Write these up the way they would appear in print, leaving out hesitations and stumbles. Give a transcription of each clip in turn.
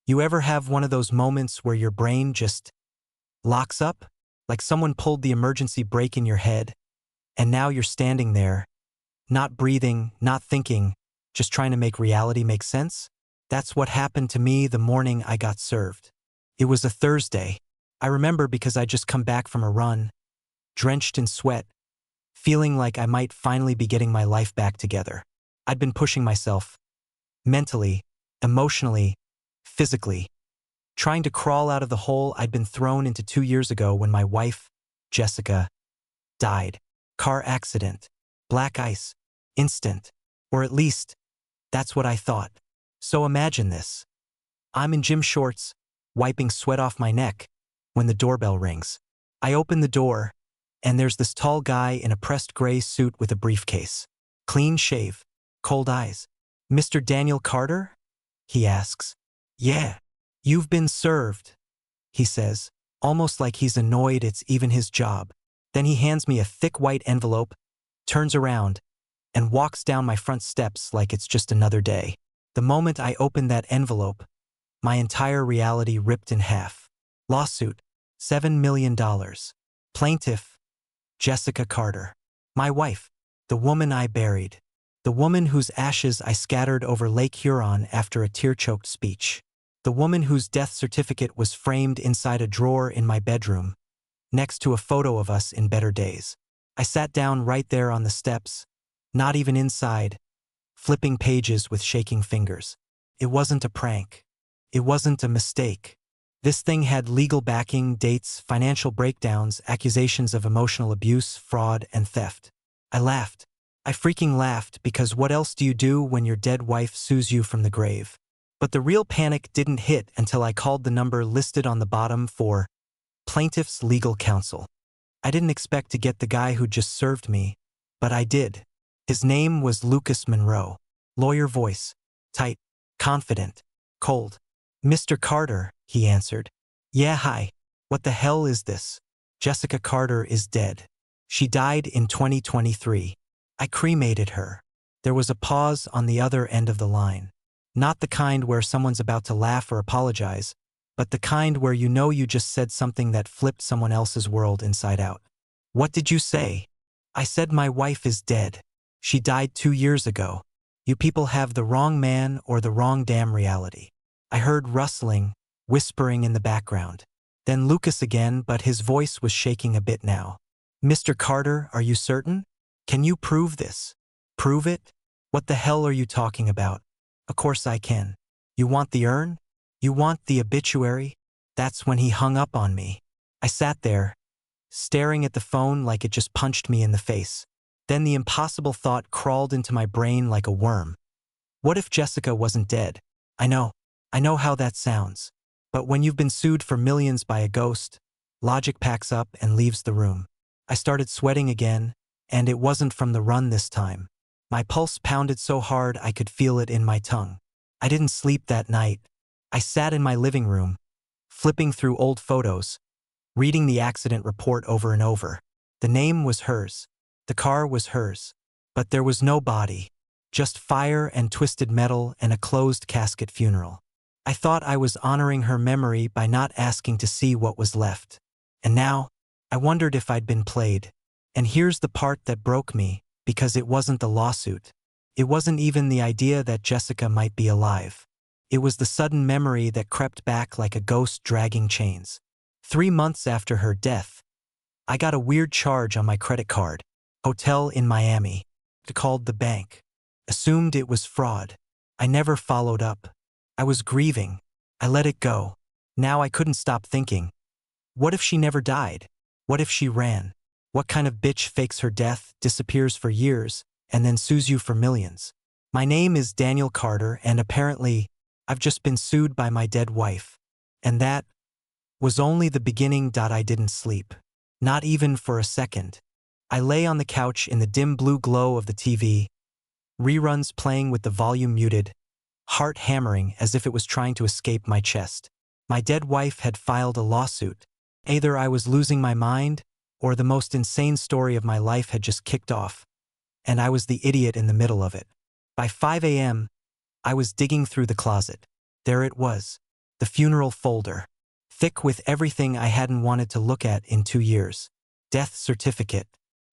You ever have one of those moments where your brain just locks up? Like someone pulled the emergency brake in your head, and now you're standing there, not breathing, not thinking, just trying to make reality make sense? That's what happened to me the morning I got served. It was a Thursday. I remember because I'd just come back from a run, drenched in sweat, feeling like I might finally be getting my life back together. I'd been pushing myself, mentally, emotionally, physically, trying to crawl out of the hole I'd been thrown into 2 years ago when my wife, Jessica, died. Car accident, black ice, instant, or at least, that's what I thought. So imagine this. I'm in gym shorts, wiping sweat off my neck, when the doorbell rings. I open the door, and there's this tall guy in a pressed gray suit with a briefcase. Clean shave, cold eyes. "Mr. Daniel Carter?" he asks. "Yeah, you've been served," he says, almost like he's annoyed it's even his job. Then he hands me a thick white envelope, turns around, and walks down my front steps like it's just another day. The moment I opened that envelope, my entire reality ripped in half. Lawsuit, $7 million. Plaintiff, Jessica Carter. My wife, the woman I buried. The woman whose ashes I scattered over Lake Huron after a tear-choked speech. The woman whose death certificate was framed inside a drawer in my bedroom, next to a photo of us in better days. I sat down right there on the steps, not even inside, flipping pages with shaking fingers. It wasn't a prank. It wasn't a mistake. This thing had legal backing, dates, financial breakdowns, accusations of emotional abuse, fraud, and theft. I laughed. I freaking laughed because what else do you do when your dead wife sues you from the grave? But the real panic didn't hit until I called the number listed on the bottom for Plaintiff's Legal Counsel. I didn't expect to get the guy who just served me, but I did. His name was Lucas Monroe. Lawyer voice. Tight. Confident. Cold. "Mr. Carter," he answered. "Yeah, hi. What the hell is this? Jessica Carter is dead. She died in 2023. I cremated her." There was a pause on the other end of the line. Not the kind where someone's about to laugh or apologize, but the kind where you know you just said something that flipped someone else's world inside out. "What did you say?" "I said my wife is dead. She died 2 years ago. You people have the wrong man or the wrong damn reality." I heard rustling, whispering in the background. Then Lucas again, but his voice was shaking a bit now. "Mr. Carter, are you certain? Can you prove this?" "Prove it? What the hell are you talking about? Of course I can. You want the urn? You want the obituary?" That's when he hung up on me. I sat there, staring at the phone like it just punched me in the face. Then the impossible thought crawled into my brain like a worm. What if Jessica wasn't dead? I know how that sounds. But when you've been sued for millions by a ghost, logic packs up and leaves the room. I started sweating again, and it wasn't from the run this time. My pulse pounded so hard I could feel it in my tongue. I didn't sleep that night. I sat in my living room, flipping through old photos, reading the accident report over and over. The name was hers. The car was hers. But there was no body. Just fire and twisted metal and a closed casket funeral. I thought I was honoring her memory by not asking to see what was left. And now, I wondered if I'd been played. And here's the part that broke me, because it wasn't the lawsuit. It wasn't even the idea that Jessica might be alive. It was the sudden memory that crept back like a ghost dragging chains. 3 months after her death, I got a weird charge on my credit card. Hotel in Miami. I called the bank. Assumed it was fraud. I never followed up. I was grieving. I let it go. Now I couldn't stop thinking. What if she never died? What if she ran? What kind of bitch fakes her death, disappears for years, and then sues you for millions? My name is Daniel Carter, and apparently, I've just been sued by my dead wife. And that was only the beginning. I didn't sleep. Not even for a second. I lay on the couch in the dim blue glow of the TV, reruns playing with the volume muted, heart hammering as if it was trying to escape my chest. My dead wife had filed a lawsuit. Either I was losing my mind, or the most insane story of my life had just kicked off, and I was the idiot in the middle of it. By 5 a.m., I was digging through the closet. There it was. The funeral folder. Thick with everything I hadn't wanted to look at in 2 years. Death certificate.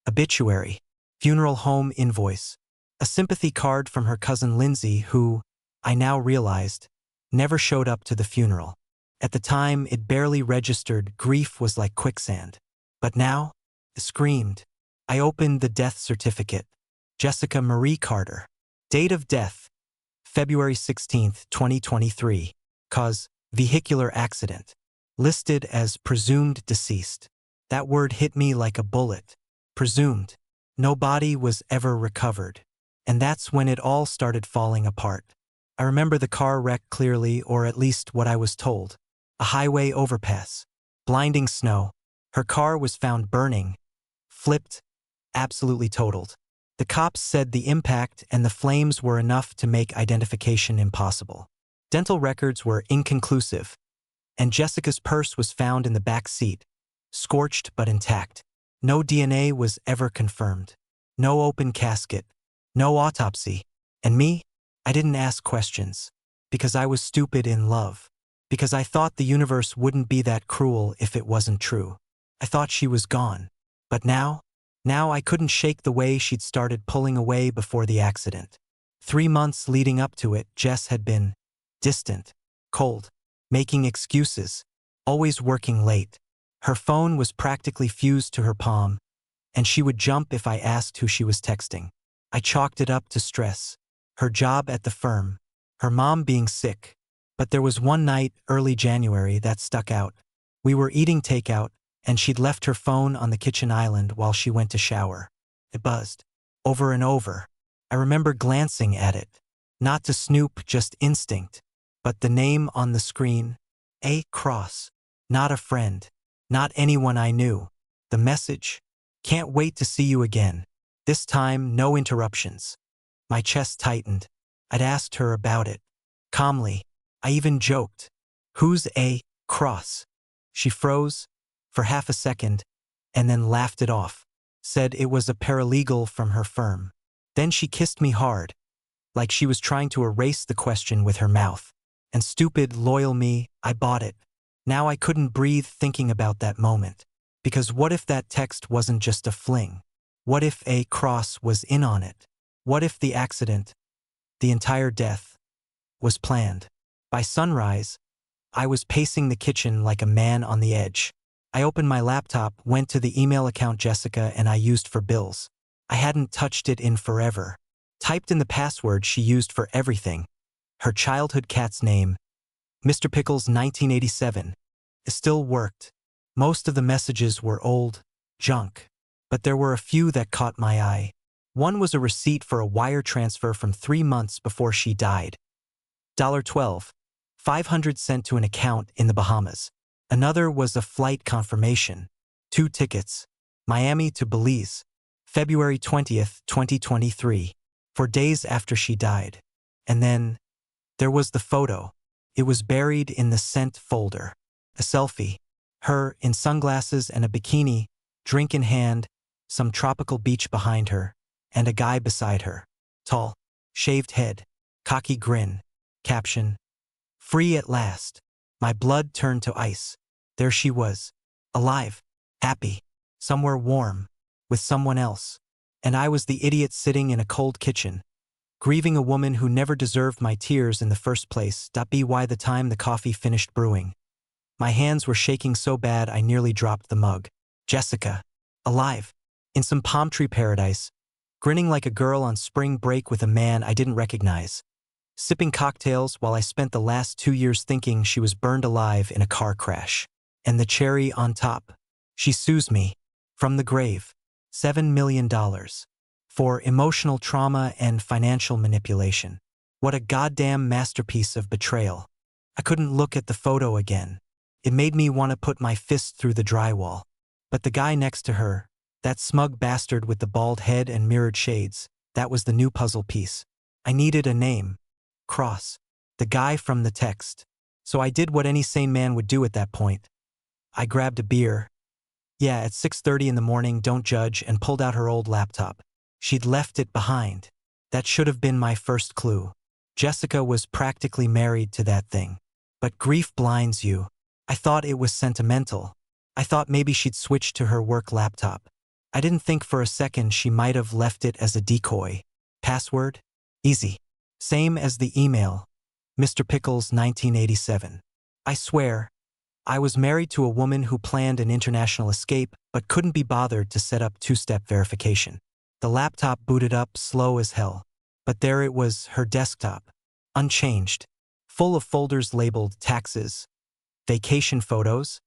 Obituary. Funeral home invoice. A sympathy card from her cousin Lindsay who, I now realized, never showed up to the funeral. At the time, it barely registered. Grief was like quicksand. But now, it screamed. I opened the death certificate. Jessica Marie Carter. Date of death. February 16, 2023. Cause, vehicular accident. Listed as presumed deceased. That word hit me like a bullet. Presumed. No body was ever recovered. And that's when it all started falling apart. I remember the car wreck clearly, or at least what I was told. A highway overpass. Blinding snow. Her car was found burning. Flipped. Absolutely totaled. The cops said the impact and the flames were enough to make identification impossible. Dental records were inconclusive. And Jessica's purse was found in the back seat. Scorched but intact. No DNA was ever confirmed. No open casket. No autopsy. And me? I didn't ask questions. Because I was stupid in love. Because I thought the universe wouldn't be that cruel if it wasn't true. I thought she was gone. But now I couldn't shake the way she'd started pulling away before the accident. 3 months leading up to it, Jess had been distant, cold, making excuses, always working late. Her phone was practically fused to her palm, and she would jump if I asked who she was texting. I chalked it up to stress. Her job at the firm, her mom being sick. But there was one night, early January, that stuck out. We were eating takeout, and she'd left her phone on the kitchen island while she went to shower. It buzzed. Over and over. I remember glancing at it. Not to snoop, just instinct. But the name on the screen, A. Cross. Not a friend. Not anyone I knew. The message, can't wait to see you again. This time, no interruptions. My chest tightened. I'd asked her about it. Calmly. I even joked. Who's A. Cross? She froze for half a second and then laughed it off. Said it was a paralegal from her firm. Then she kissed me hard, like she was trying to erase the question with her mouth. And stupid, loyal me, I bought it. Now I couldn't breathe thinking about that moment. Because what if that text wasn't just a fling? What if A. Cross was in on it? What if the accident, the entire death, was planned? By sunrise, I was pacing the kitchen like a man on the edge. I opened my laptop, went to the email account Jessica and I used for bills. I hadn't touched it in forever. Typed in the password she used for everything. Her childhood cat's name, Mr. Pickles 1987. It still worked. Most of the messages were old junk. But there were a few that caught my eye. One was a receipt for a wire transfer from 3 months before she died. $12. 500 sent to an account in the Bahamas. Another was a flight confirmation. 2 tickets. Miami to Belize. February 20th, 2023. 4 days after she died. And then, there was the photo. It was buried in the sent folder. A selfie. Her, in sunglasses and a bikini, drink in hand, some tropical beach behind her, and a guy beside her. Tall, shaved head, cocky grin. Caption, free at last. My blood turned to ice. There she was, alive, happy, somewhere warm, with someone else. And I was the idiot sitting in a cold kitchen, grieving a woman who never deserved my tears in the first place. By the time the coffee finished brewing, my hands were shaking so bad I nearly dropped the mug. Jessica, alive, in some palm tree paradise, grinning like a girl on spring break with a man I didn't recognize. Sipping cocktails while I spent the last 2 years thinking she was burned alive in a car crash. And the cherry on top, she sues me, from the grave, $7 million, for emotional trauma and financial manipulation. What a goddamn masterpiece of betrayal. I couldn't look at the photo again. It made me want to put my fist through the drywall. But the guy next to her, that smug bastard with the bald head and mirrored shades, that was the new puzzle piece. I needed a name. Cross. The guy from the text. So I did what any sane man would do at that point. I grabbed a beer. Yeah, at 6:30 in the morning, don't judge, and pulled out her old laptop. She'd left it behind. That should have been my first clue. Jessica was practically married to that thing. But grief blinds you. I thought it was sentimental. I thought maybe she'd switch to her work laptop. I didn't think for a second she might have left it as a decoy. Password? Easy. Same as the email. Mr. Pickles, 1987. I swear, I was married to a woman who planned an international escape but couldn't be bothered to set up two-step verification. The laptop booted up slow as hell. But there it was, her desktop. Unchanged. Full of folders labeled taxes, vacation photos,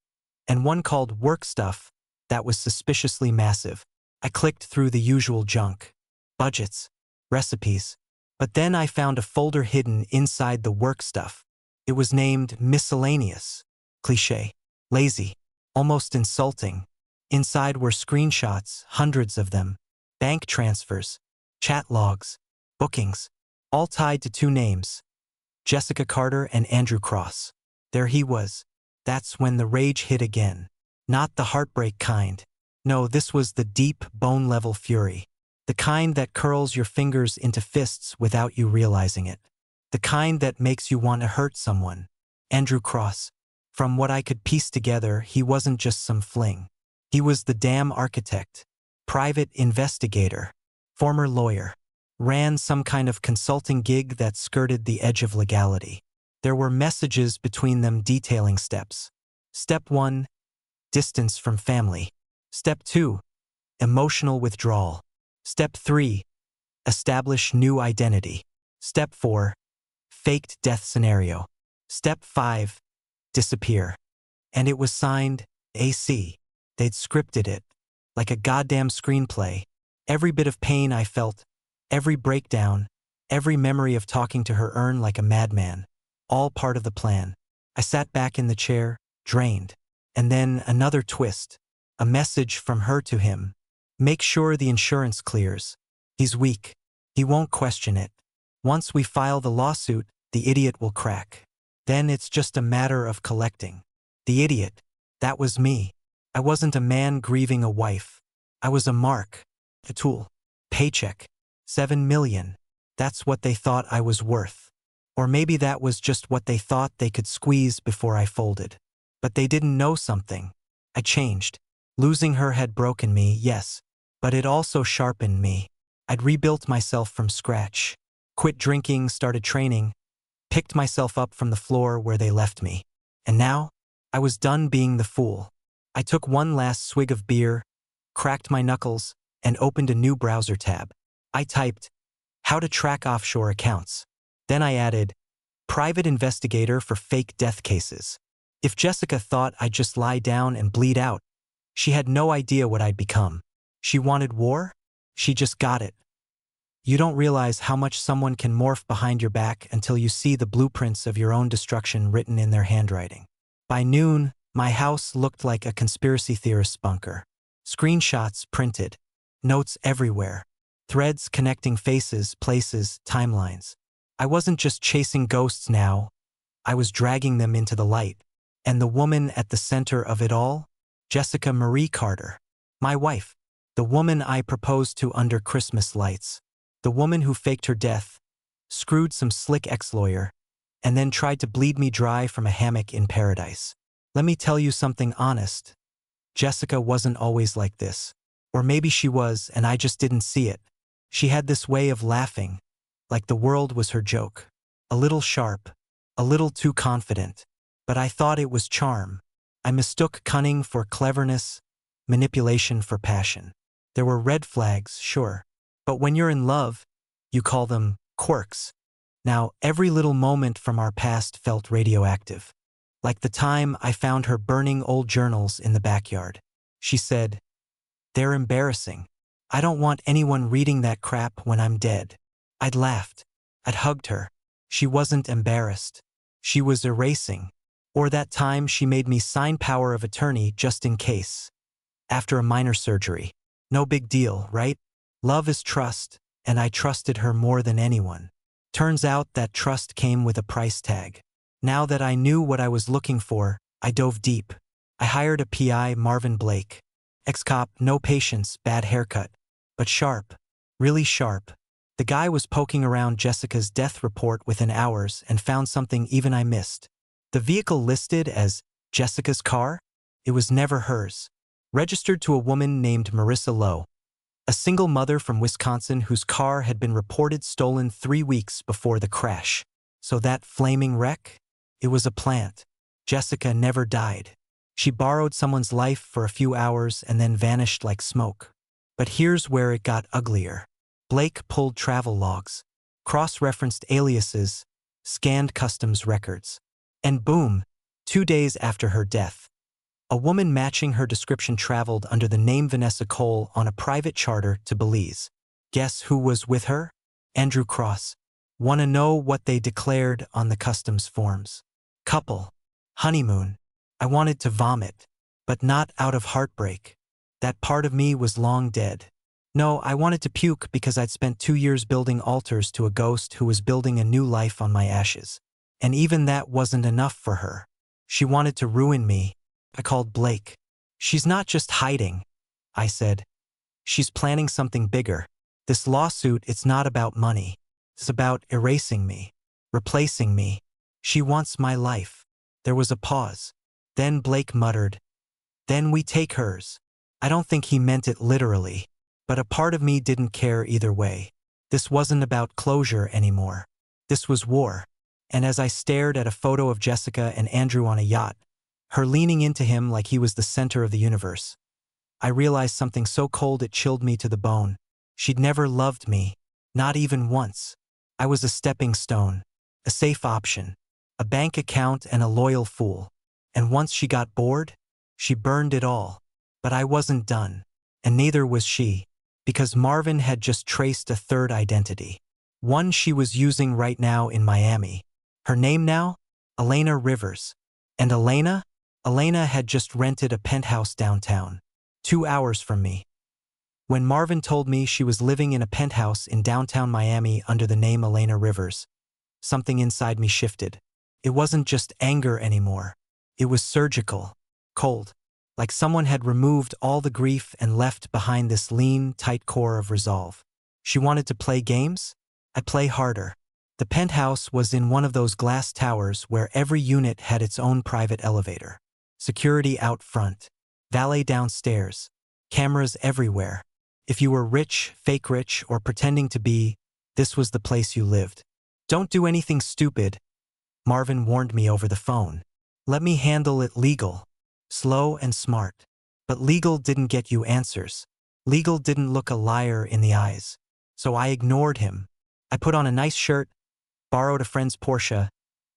and one called work stuff that was suspiciously massive. I clicked through the usual junk. Budgets. Recipes. But then I found a folder hidden inside the work stuff. It was named miscellaneous. Cliché. Lazy. Almost insulting. Inside were screenshots, hundreds of them. Bank transfers. Chat logs. Bookings. All tied to two names. Jessica Carter and Andrew Cross. There he was. That's when the rage hit again. Not the heartbreak kind. No, this was the deep, bone-level fury. The kind that curls your fingers into fists without you realizing it. The kind that makes you want to hurt someone. Andrew Cross. From what I could piece together, he wasn't just some fling. He was the damn architect. Private investigator. Former lawyer. Ran some kind of consulting gig that skirted the edge of legality. There were messages between them detailing steps. Step 1, distance from family. Step 2, emotional withdrawal. Step 3, establish new identity. Step 4, faked death scenario. Step 5, disappear. And it was signed AC. They'd scripted it. Like a goddamn screenplay. Every bit of pain I felt, every breakdown, every memory of talking to her earned like a madman. All part of the plan. I sat back in the chair, drained. And then another twist. A message from her to him. Make sure the insurance clears. He's weak. He won't question it. Once we file the lawsuit, the idiot will crack. Then it's just a matter of collecting. The idiot. That was me. I wasn't a man grieving a wife. I was a mark. A tool. Paycheck. 7 million. That's what they thought I was worth. Or maybe that was just what they thought they could squeeze before I folded. But they didn't know something. I changed. Losing her had broken me, yes. But it also sharpened me. I'd rebuilt myself from scratch. Quit drinking, started training. Picked myself up from the floor where they left me. And now, I was done being the fool. I took one last swig of beer, cracked my knuckles, and opened a new browser tab. I typed, how to track offshore accounts. Then I added, private investigator for fake death cases. If Jessica thought I'd just lie down and bleed out, she had no idea what I'd become. She wanted war? She just got it. You don't realize how much someone can morph behind your back until you see the blueprints of your own destruction written in their handwriting. By noon, my house looked like a conspiracy theorist's bunker. Screenshots printed. Notes everywhere. Threads connecting faces, places, timelines. I wasn't just chasing ghosts now. I was dragging them into the light. And the woman at the center of it all? Jessica Marie Carter. My wife. The woman I proposed to under Christmas lights. The woman who faked her death, screwed some slick ex-lawyer, and then tried to bleed me dry from a hammock in paradise. Let me tell you something honest. Jessica wasn't always like this. Or maybe she was, and I just didn't see it. She had this way of laughing, like the world was her joke. A little sharp, a little too confident. But I thought it was charm. I mistook cunning for cleverness, manipulation for passion. There were red flags, sure. But when you're in love, you call them quirks. Now, every little moment from our past felt radioactive. Like the time I found her burning old journals in the backyard. She said, they're embarrassing. I don't want anyone reading that crap when I'm dead. I'd laughed. I'd hugged her. She wasn't embarrassed. She was erasing. Or that time she made me sign power of attorney just in case. After a minor surgery. No big deal, right? Love is trust, and I trusted her more than anyone. Turns out that trust came with a price tag. Now that I knew what I was looking for, I dove deep. I hired a PI, Marvin Blake. Ex-cop, no patience, bad haircut. But sharp. Really sharp. The guy was poking around Jessica's death report within hours and found something even I missed. The vehicle listed as Jessica's car? It was never hers. Registered to a woman named Marissa Lowe, a single mother from Wisconsin whose car had been reported stolen 3 weeks before the crash. So that flaming wreck? It was a plant. Jessica never died. She borrowed someone's life for a few hours and then vanished like smoke. But here's where it got uglier. Blake pulled travel logs, cross-referenced aliases, scanned customs records. And boom, 2 days after her death, a woman matching her description traveled under the name Vanessa Cole on a private charter to Belize. Guess who was with her? Andrew Cross. Wanna know what they declared on the customs forms? Couple. Honeymoon. I wanted to vomit, but not out of heartbreak. That part of me was long dead. No, I wanted to puke because I'd spent 2 years building altars to a ghost who was building a new life on my ashes. And even that wasn't enough for her. She wanted to ruin me. I called Blake. She's not just hiding, I said. She's planning something bigger. This lawsuit, it's not about money. It's about erasing me, replacing me. She wants my life. There was a pause. Then Blake muttered, "Then we take hers." I don't think he meant it literally, but a part of me didn't care either way. This wasn't about closure anymore. This was war. And as I stared at a photo of Jessica and Andrew on a yacht, her leaning into him like he was the center of the universe, I realized something so cold it chilled me to the bone. She'd never loved me, not even once. I was a stepping stone, a safe option, a bank account and a loyal fool. And once she got bored, she burned it all. But I wasn't done, and neither was she, because Marvin had just traced a third identity. One she was using right now in Miami. Her name now? Elena Rivers. And Elena had just rented a penthouse downtown, 2 hours from me. When Marvin told me she was living in a penthouse in downtown Miami under the name Elena Rivers, something inside me shifted. It wasn't just anger anymore. It was surgical, cold, like someone had removed all the grief and left behind this lean, tight core of resolve. She wanted to play games? I'd play harder. The penthouse was in one of those glass towers where every unit had its own private elevator. Security out front, valet downstairs, cameras everywhere. If you were rich, fake rich, or pretending to be, this was the place you lived. Don't do anything stupid, Marvin warned me over the phone. Let me handle it legal. Slow and smart. But legal didn't get you answers. Legal didn't look a liar in the eyes. So I ignored him. I put on a nice shirt, borrowed a friend's Porsche,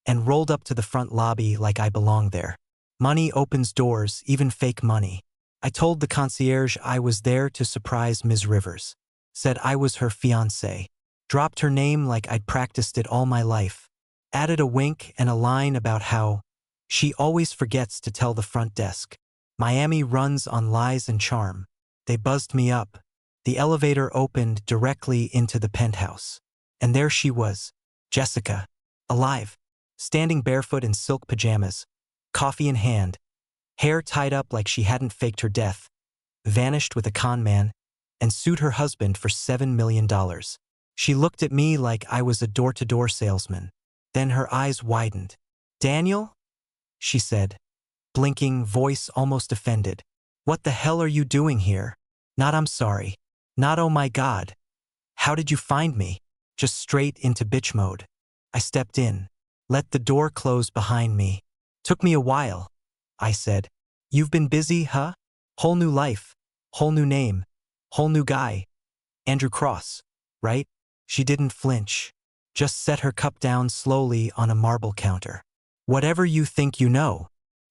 and rolled up to the front lobby like I belonged there. Money opens doors, even fake money. I told the concierge I was there to surprise Ms. Rivers. Said I was her fiancée. Dropped her name like I'd practiced it all my life. Added a wink and a line about how she always forgets to tell the front desk. Miami runs on lies and charm. They buzzed me up. The elevator opened directly into the penthouse. And there she was, Jessica, alive, standing barefoot in silk pajamas, coffee in hand, hair tied up like she hadn't faked her death, vanished with a con man, and sued her husband for $7 million. She looked at me like I was a door-to-door salesman. Then her eyes widened. "Daniel?" she said, blinking, voice almost offended. "What the hell are you doing here?" Not "I'm sorry." Not "oh my God." How did you find me? Just straight into bitch mode. I stepped in. Let the door close behind me. "Took me a while," I said. "You've been busy, huh? Whole new life. Whole new name. Whole new guy. Andrew Cross, right?" She didn't flinch. Just set her cup down slowly on a marble counter. "Whatever you think you know."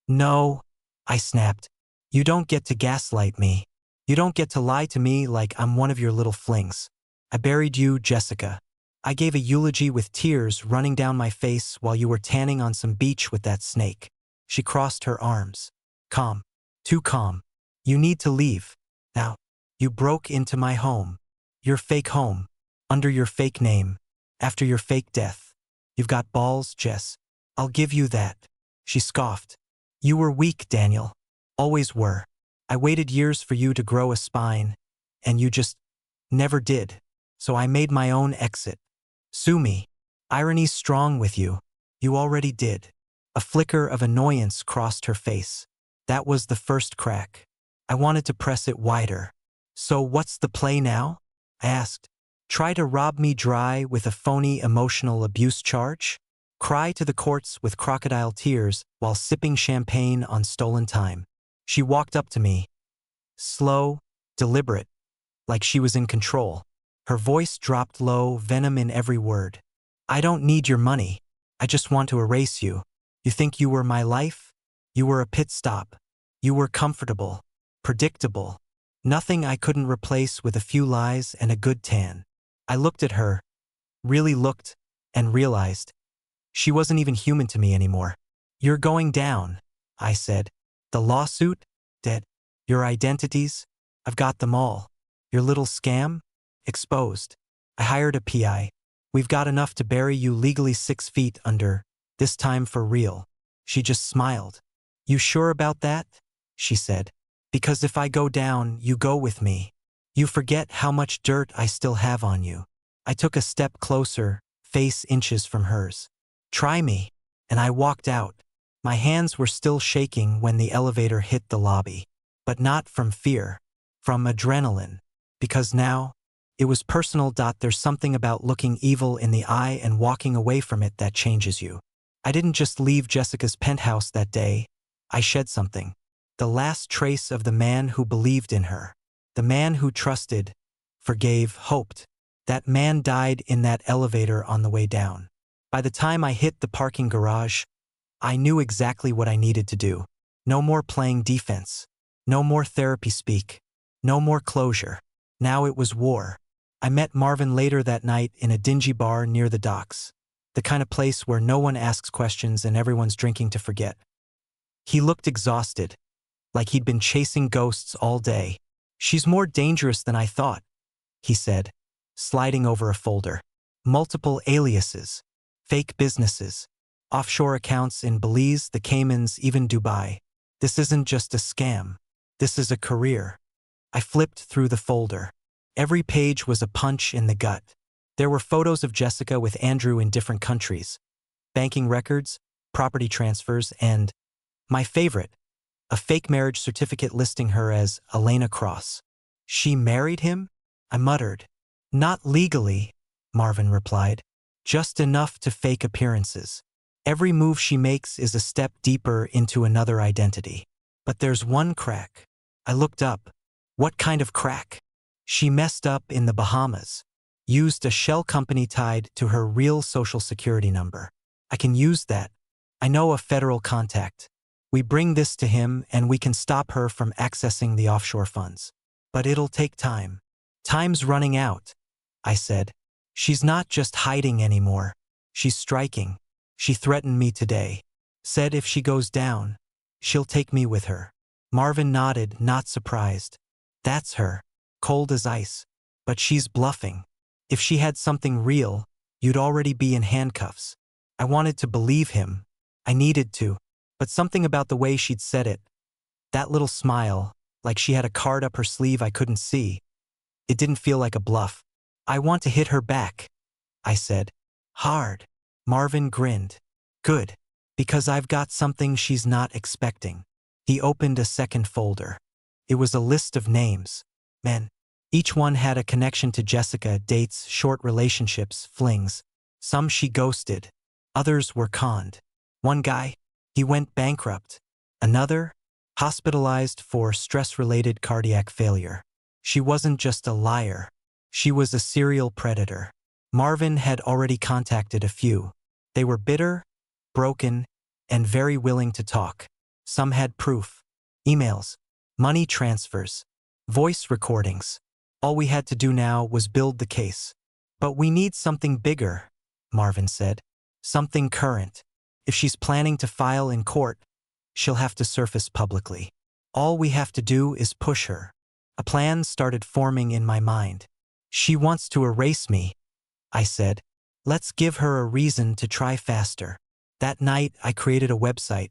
"No," I snapped. "You don't get to gaslight me. You don't get to lie to me like I'm one of your little flings. I buried you, Jessica. I gave a eulogy with tears running down my face while you were tanning on some beach with that snake." She crossed her arms. "Calm. Too calm. You need to leave. Now. You broke into my home. Your fake home. Under your fake name. After your fake death. You've got balls, Jess. I'll give you that." She scoffed. "You were weak, Daniel. Always were. I waited years for you to grow a spine, and you just never did. So I made my own exit. Sue me. Irony's strong with you. You already did. A flicker of annoyance crossed her face. That was the first crack. I wanted to press it wider. So what's the play now? I asked. Try to rob me dry with a phony emotional abuse charge? Cry to the courts with crocodile tears while sipping champagne on stolen time. She walked up to me, slow, deliberate, like she was in control. Her voice dropped low, venom in every word. I don't need your money. I just want to erase you. You think you were my life? You were a pit stop. You were comfortable, predictable. Nothing I couldn't replace with a few lies and a good tan. I looked at her, really looked, and realized she wasn't even human to me anymore. You're going down, I said. The lawsuit? Dead. Your identities? I've got them all. Your little scam? Exposed. I hired a PI. We've got enough to bury you legally 6 feet under, this time for real. She just smiled. You sure about that? She said. Because if I go down, you go with me. You forget how much dirt I still have on you. I took a step closer, face inches from hers. Try me. And I walked out. My hands were still shaking when the elevator hit the lobby. But not from fear. From adrenaline. Because now, it was personal. There's something about looking evil in the eye and walking away from it that changes you. I didn't just leave Jessica's penthouse that day. I shed something. The last trace of the man who believed in her. The man who trusted, forgave, hoped. That man died in that elevator on the way down. By the time I hit the parking garage, I knew exactly what I needed to do. No more playing defense. No more therapy speak. No more closure. Now it was war. I met Marvin later that night in a dingy bar near the docks. The kind of place where no one asks questions and everyone's drinking to forget. He looked exhausted, like he'd been chasing ghosts all day. She's more dangerous than I thought, he said, sliding over a folder. Multiple aliases, fake businesses, offshore accounts in Belize, the Caymans, even Dubai. This isn't just a scam. This is a career. I flipped through the folder. Every page was a punch in the gut. There were photos of Jessica with Andrew in different countries, banking records, property transfers, and, my favorite, a fake marriage certificate listing her as Elena Cross. She married him? I muttered. Not legally, Marvin replied. Just enough to fake appearances. Every move she makes is a step deeper into another identity. But there's one crack. I looked up. What kind of crack? She messed up in the Bahamas. Used a shell company tied to her real social security number. I can use that. I know a federal contact. We bring this to him and we can stop her from accessing the offshore funds. But it'll take time. Time's running out, I said. She's not just hiding anymore. She's striking. She threatened me today. Said if she goes down, she'll take me with her. Marvin nodded, not surprised. That's her. Cold as ice. But she's bluffing. If she had something real, you'd already be in handcuffs. I wanted to believe him. I needed to. But something about the way she'd said it, that little smile, like she had a card up her sleeve I couldn't see, it didn't feel like a bluff. I want to hit her back, I said. Hard. Marvin grinned. Good. Because I've got something she's not expecting. He opened a second folder. It was a list of names. Men. Each one had a connection to Jessica, dates, short relationships, flings. Some she ghosted. Others were conned. One guy, he went bankrupt. Another, hospitalized for stress-related cardiac failure. She wasn't just a liar. She was a serial predator. Marvin had already contacted a few. They were bitter, broken, and very willing to talk. Some had proof. Emails, money transfers, voice recordings. All we had to do now was build the case. But we need something bigger, Marvin said. Something current. If she's planning to file in court, she'll have to surface publicly. All we have to do is push her. A plan started forming in my mind. She wants to erase me, I said. Let's give her a reason to try faster. That night, I created a website,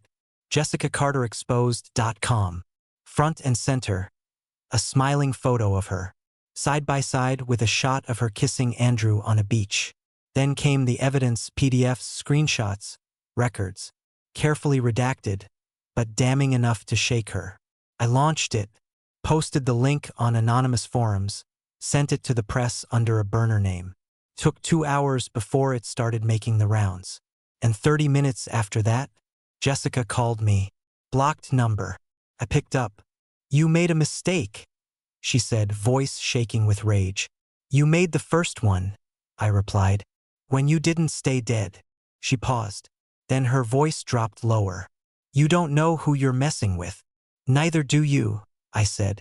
jessicacarterexposed.com. Front and center, a smiling photo of her, side by side with a shot of her kissing Andrew on a beach. Then came the evidence, PDFs, screenshots, records, carefully redacted, but damning enough to shake her. I launched it, posted the link on anonymous forums, sent it to the press under a burner name. Took 2 hours before it started making the rounds. And 30 minutes after that, Jessica called me. Blocked number. I picked up. "You made a mistake," she said, voice shaking with rage. "You made the first one," I replied. "When you didn't stay dead." She paused. Then her voice dropped lower. "You don't know who you're messing with." "Neither do you," I said.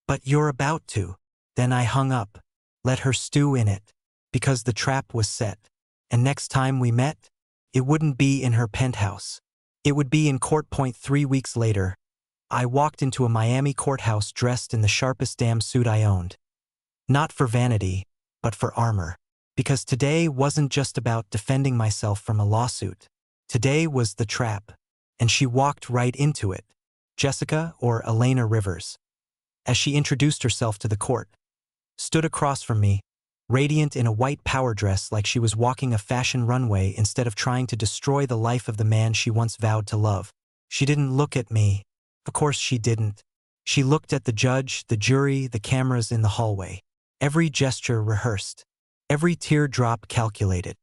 "But you're about to." Then I hung up, let her stew in it, because the trap was set. And next time we met, it wouldn't be in her penthouse. It would be in Court Point 3 weeks later. I walked into a Miami courthouse dressed in the sharpest damn suit I owned. Not for vanity, but for armor. Because today wasn't just about defending myself from a lawsuit. Today was the trap. And she walked right into it. Jessica, or Elena Rivers, as she introduced herself to the court, stood across from me, radiant in a white power dress like she was walking a fashion runway instead of trying to destroy the life of the man she once vowed to love. She didn't look at me. Of course she didn't. She looked at the judge, the jury, the cameras in the hallway. Every gesture rehearsed. Every teardrop calculated.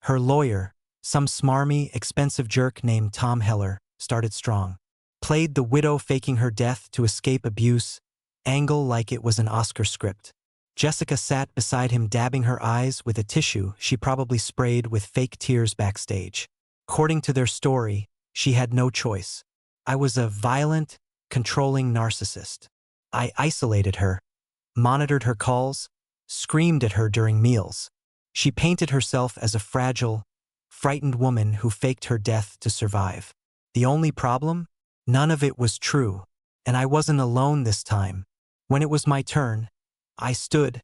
Her lawyer, some smarmy, expensive jerk named Tom Heller, started strong. Played the widow faking her death to escape abuse, angle like it was an Oscar script. Jessica sat beside him dabbing her eyes with a tissue she probably sprayed with fake tears backstage. According to their story, she had no choice. I was a violent, controlling narcissist. I isolated her, monitored her calls, screamed at her during meals. She painted herself as a fragile, frightened woman who faked her death to survive. The only problem? None of it was true. And I wasn't alone this time. When it was my turn, I stood,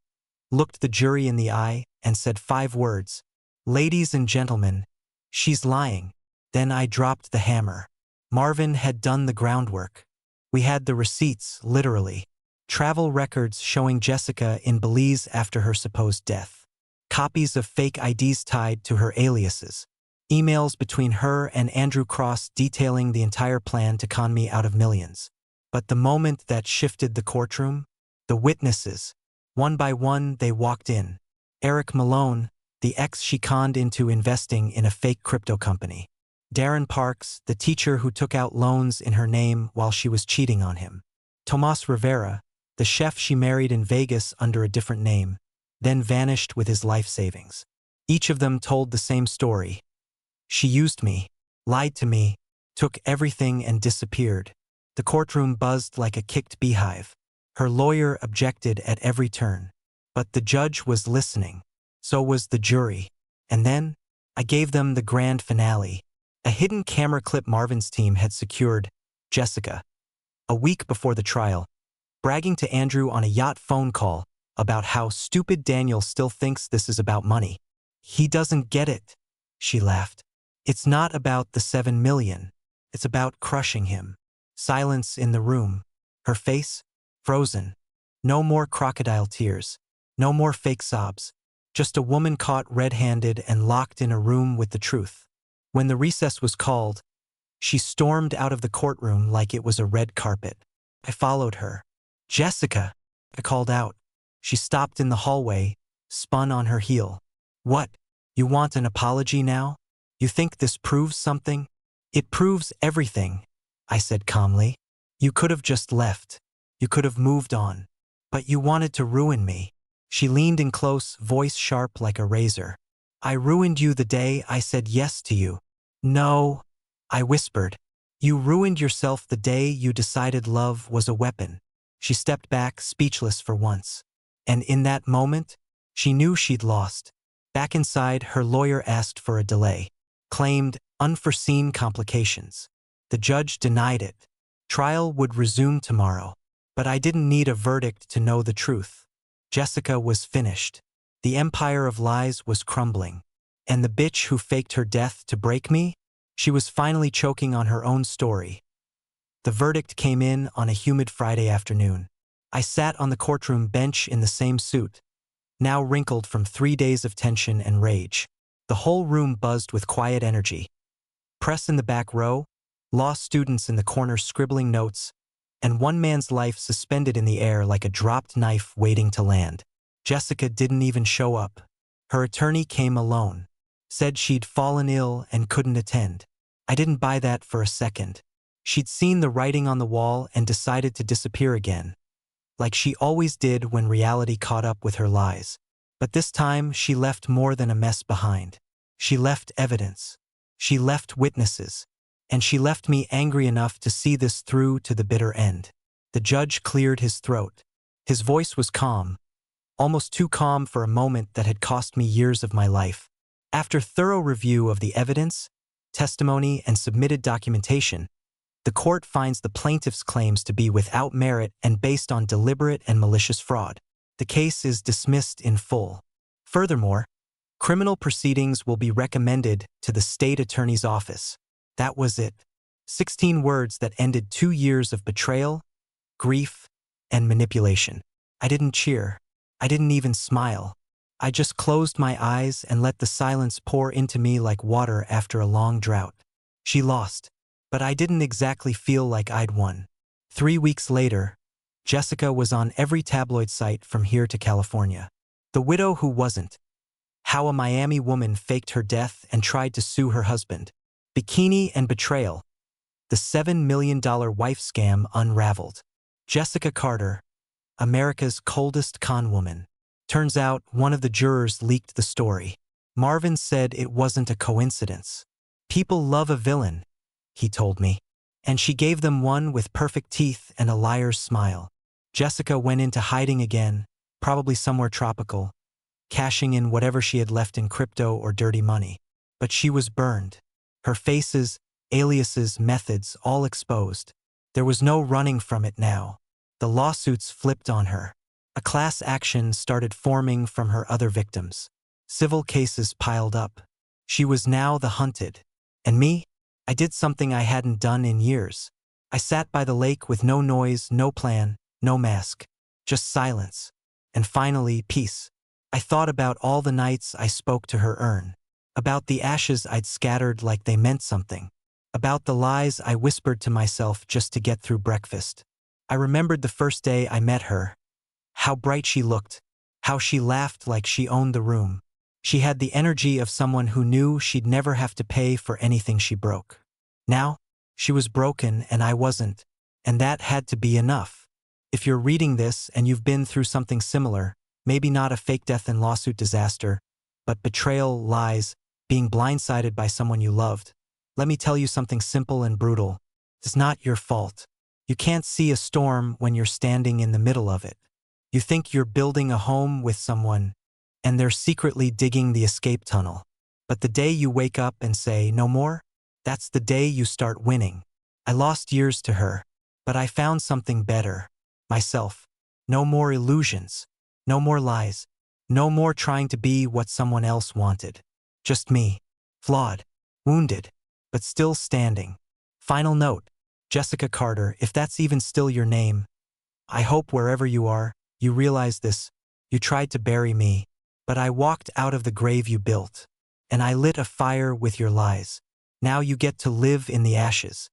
looked the jury in the eye, and said 5 words. "Ladies and gentlemen, she's lying." Then I dropped the hammer. Marvin had done the groundwork. We had the receipts, literally. Travel records showing Jessica in Belize after her supposed death. Copies of fake IDs tied to her aliases. Emails between her and Andrew Cross detailing the entire plan to con me out of millions. But the moment that shifted the courtroom, the witnesses, one by one they walked in. Eric Malone, the ex she conned into investing in a fake crypto company. Darren Parks, the teacher who took out loans in her name while she was cheating on him. Tomas Rivera, the chef she married in Vegas under a different name, then vanished with his life savings. Each of them told the same story. She used me, lied to me, took everything and disappeared. The courtroom buzzed like a kicked beehive. Her lawyer objected at every turn. But the judge was listening. So was the jury. And then, I gave them the grand finale. A hidden camera clip Marvin's team had secured Jessica, a week before the trial, bragging to Andrew on a yacht phone call about how stupid Daniel still thinks this is about money. "He doesn't get it," she laughed. "It's not about the 7 million. It's about crushing him." Silence in the room. Her face? Frozen. No more crocodile tears. No more fake sobs. Just a woman caught red-handed and locked in a room with the truth. When the recess was called, she stormed out of the courtroom like it was a red carpet. I followed her. "Jessica!" I called out. She stopped in the hallway, spun on her heel. "What? You want an apology now? You think this proves something?" "It proves everything," I said calmly. "You could have just left. You could have moved on. But you wanted to ruin me." She leaned in close, voice sharp like a razor. "I ruined you the day I said yes to you." "No," I whispered. "You ruined yourself the day you decided love was a weapon." She stepped back, speechless for once. And in that moment, she knew she'd lost. Back inside, her lawyer asked for a delay. Claimed unforeseen complications. The judge denied it. Trial would resume tomorrow. But I didn't need a verdict to know the truth. Jessica was finished. The empire of lies was crumbling. And the bitch who faked her death to break me? She was finally choking on her own story. The verdict came in on a humid Friday afternoon. I sat on the courtroom bench in the same suit, now wrinkled from 3 days of tension and rage. The whole room buzzed with quiet energy. Press in the back row, law students in the corner scribbling notes, and one man's life suspended in the air like a dropped knife waiting to land. Jessica didn't even show up. Her attorney came alone, said she'd fallen ill and couldn't attend. I didn't buy that for a second. She'd seen the writing on the wall and decided to disappear again, like she always did when reality caught up with her lies. But this time, she left more than a mess behind. She left evidence. She left witnesses. And she left me angry enough to see this through to the bitter end. The judge cleared his throat. His voice was calm, almost too calm for a moment that had cost me years of my life. After thorough review of the evidence, testimony, and submitted documentation, the court finds the plaintiff's claims to be without merit and based on deliberate and malicious fraud. The case is dismissed in full. Furthermore, criminal proceedings will be recommended to the state attorney's office. That was it. 16 words that ended 2 years of betrayal, grief, and manipulation. I didn't cheer. I didn't even smile. I just closed my eyes and let the silence pour into me like water after a long drought. She lost, but I didn't exactly feel like I'd won. 3 weeks later, Jessica was on every tabloid site from here to California. The widow who wasn't. How a Miami woman faked her death and tried to sue her husband. Bikini and betrayal. The $7 million wife scam unraveled. Jessica Carter, America's coldest con woman. Turns out one of the jurors leaked the story. Marvin said it wasn't a coincidence. People love a villain, he told me. And she gave them one with perfect teeth and a liar's smile. Jessica went into hiding again, probably somewhere tropical, cashing in whatever she had left in crypto or dirty money. But she was burned. Her faces, aliases, methods, all exposed. There was no running from it now. The lawsuits flipped on her. A class action started forming from her other victims. Civil cases piled up. She was now the hunted. And me? I did something I hadn't done in years. I sat by the lake with no noise, no plan, no mask. Just silence. And finally, peace. I thought about all the nights I spoke to her urn. About the ashes I'd scattered like they meant something. About the lies I whispered to myself just to get through breakfast. I remembered the first day I met her. How bright she looked. How she laughed like she owned the room. She had the energy of someone who knew she'd never have to pay for anything she broke. Now, she was broken and I wasn't. And that had to be enough. If you're reading this and you've been through something similar, maybe not a fake death and lawsuit disaster, but betrayal, lies, being blindsided by someone you loved, let me tell you something simple and brutal. It's not your fault. You can't see a storm when you're standing in the middle of it. You think you're building a home with someone, and they're secretly digging the escape tunnel. But the day you wake up and say, no more, that's the day you start winning. I lost years to her, but I found something better. Myself. No more illusions. No more lies. No more trying to be what someone else wanted. Just me. Flawed. Wounded. But still standing. Final note. Jessica Carter, if that's even still your name, I hope wherever you are, you realize this. You tried to bury me, but I walked out of the grave you built, and I lit a fire with your lies. Now you get to live in the ashes.